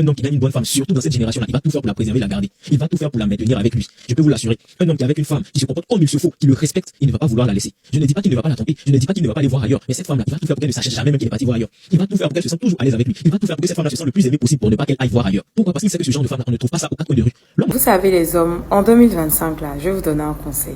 Un homme qui gagne une bonne femme, surtout dans cette génération-là, il va tout faire pour la préserver, la garder. Il va tout faire pour la maintenir avec lui. Je peux vous l'assurer. Un homme qui est avec une femme, qui se comporte comme il se faut, qui le respecte, il ne va pas vouloir la laisser. Je ne dis pas qu'il ne va pas la tromper. Je ne dis pas qu'il ne va pas aller voir ailleurs. Mais cette femme-là, il va tout faire pour qu'elle ne sache jamais même qu'il est parti voir ailleurs. Il va tout faire pour qu'elle se sente toujours à l'aise avec lui. Il va tout faire pour que cette femme-là se sente le plus aimée possible pour ne pas qu'elle aille voir ailleurs. Pourquoi? Parce qu'il sait que ce genre de femme-là, on ne trouve pas ça aux quatre coins de rue. Vous savez les hommes, en 2025 là, je vais vous donner un conseil.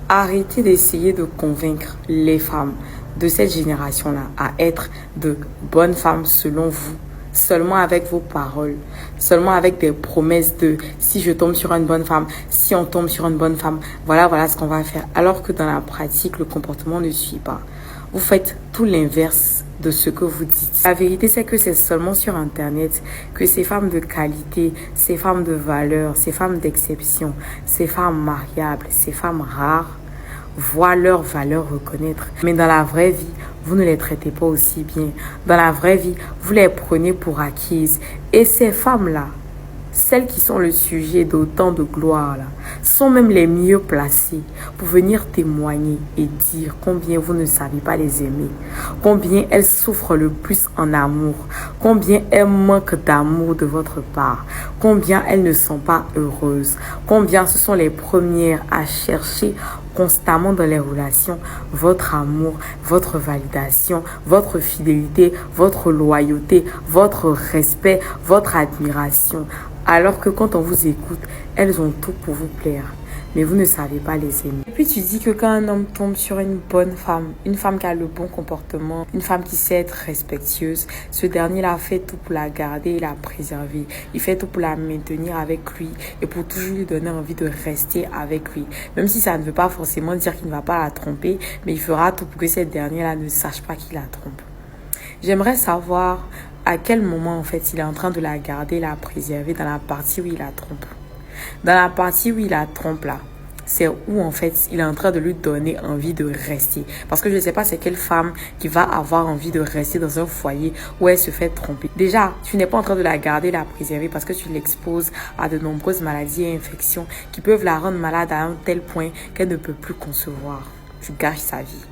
Arrêtez d'essayer de convaincre les femmes de cette génération-là à être de bonnes femmes selon vous. Seulement avec vos paroles, seulement avec des promesses de si je tombe sur une bonne femme, si on tombe sur une bonne femme, voilà ce qu'on va faire. Alors que dans la pratique, le comportement ne suit pas. Vous faites tout l'inverse de ce que vous dites. La vérité, c'est que c'est seulement sur Internet que ces femmes de qualité, ces femmes de valeur, ces femmes d'exception, ces femmes mariables, ces femmes rares, voient leur valeur reconnaître. Mais dans la vraie vie, vous ne les traitez pas aussi bien. Dans la vraie vie, vous les prenez pour acquises. Et ces femmes-là, celles qui sont le sujet d'autant de gloire, là, sont même les mieux placées pour venir témoigner et dire combien vous ne savez pas les aimer, combien elles souffrent le plus en amour, combien elles manquent d'amour de votre part, combien elles ne sont pas heureuses, combien ce sont les premières à chercher constamment dans les relations votre amour, votre validation, votre fidélité, votre loyauté, votre respect, votre admiration. Alors que quand on vous écoute, elles ont tout pour vous plaire. Mais vous ne savez pas les aimer. Et puis tu dis que quand un homme tombe sur une bonne femme, une femme qui a le bon comportement, une femme qui sait être respectueuse, ce dernier-là fait tout pour la garder et la préserver. Il fait tout pour la maintenir avec lui et pour toujours lui donner envie de rester avec lui. Même si ça ne veut pas forcément dire qu'il ne va pas la tromper, mais il fera tout pour que cette dernière-là ne sache pas qu'il la trompe. J'aimerais savoir à quel moment en fait il est en train de la garder, la préserver dans la partie où il la trompe. Dans la partie où il la trompe là, c'est où en fait il est en train de lui donner envie de rester. Parce que je ne sais pas c'est quelle femme qui va avoir envie de rester dans un foyer où elle se fait tromper. Déjà, tu n'es pas en train de la garder, la préserver parce que tu l'exposes à de nombreuses maladies et infections qui peuvent la rendre malade à un tel point qu'elle ne peut plus concevoir. Tu gâches sa vie.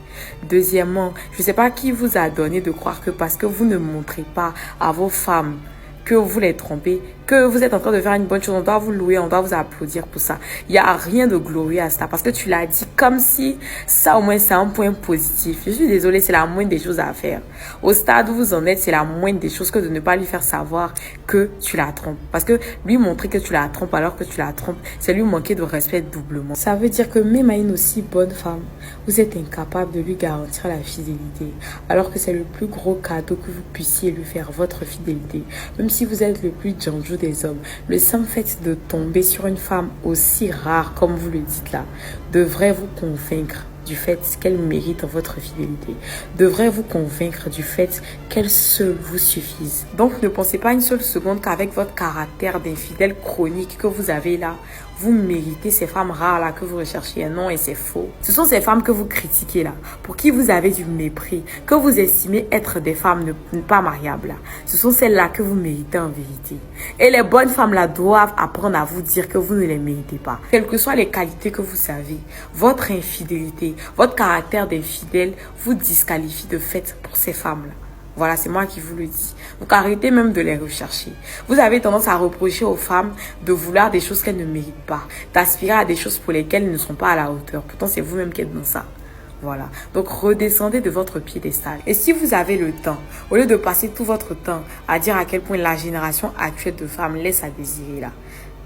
Deuxièmement, je ne sais pas qui vous a donné de croire que parce que vous ne montrez pas à vos femmes que vous les trompez, que vous êtes en train de faire une bonne chose, on doit vous louer, on doit vous applaudir pour ça. Il n'y a rien de glorieux à ça parce que tu l'as dit comme si ça au moins c'est un point positif. Je suis désolée, c'est la moindre des choses à faire. Au stade où vous en êtes, c'est la moindre des choses que de ne pas lui faire savoir que tu la trompes. Parce que lui montrer que tu la trompes alors que tu la trompes, c'est lui manquer de respect doublement. Ça veut dire que même à une aussi bonne femme, vous êtes incapable de lui garantir la fidélité. Alors que c'est le plus gros cadeau que vous puissiez lui faire, votre fidélité. Même si vous êtes le plus djanjo des hommes, le simple fait de tomber sur une femme aussi rare comme vous le dites là, devrait vous convaincre du fait qu'elle mérite votre fidélité, devrait vous convaincre du fait qu'elle seule vous suffise. Donc ne pensez pas une seule seconde qu'avec votre caractère d'infidèle chronique que vous avez là, vous méritez ces femmes rares là que vous recherchez. Non, et c'est faux. Ce sont ces femmes que vous critiquez là, pour qui vous avez du mépris, que vous estimez être des femmes ne pas mariables là. Ce sont celles-là que vous méritez en vérité. Et les bonnes femmes là doivent apprendre à vous dire que vous ne les méritez pas. Quelles que soient les qualités que vous savez, votre infidélité, votre caractère d'infidèle vous disqualifie de fait pour ces femmes là. Voilà, c'est moi qui vous le dis. Donc arrêtez même de les rechercher. Vous avez tendance à reprocher aux femmes de vouloir des choses qu'elles ne méritent pas, d'aspirer à des choses pour lesquelles elles ne sont pas à la hauteur. Pourtant, c'est vous-même qui êtes dans ça. Voilà. Donc redescendez de votre piédestal. Et si vous avez le temps, au lieu de passer tout votre temps à dire à quel point la génération actuelle de femmes laisse à désirer là,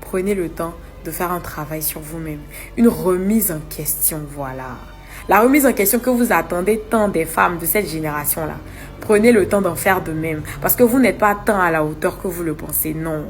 prenez le temps de faire un travail sur vous-même. Une remise en question, voilà. La remise en question que vous attendez tant des femmes de cette génération-là. Prenez le temps d'en faire de même. Parce que vous n'êtes pas tant à la hauteur que vous le pensez. Non.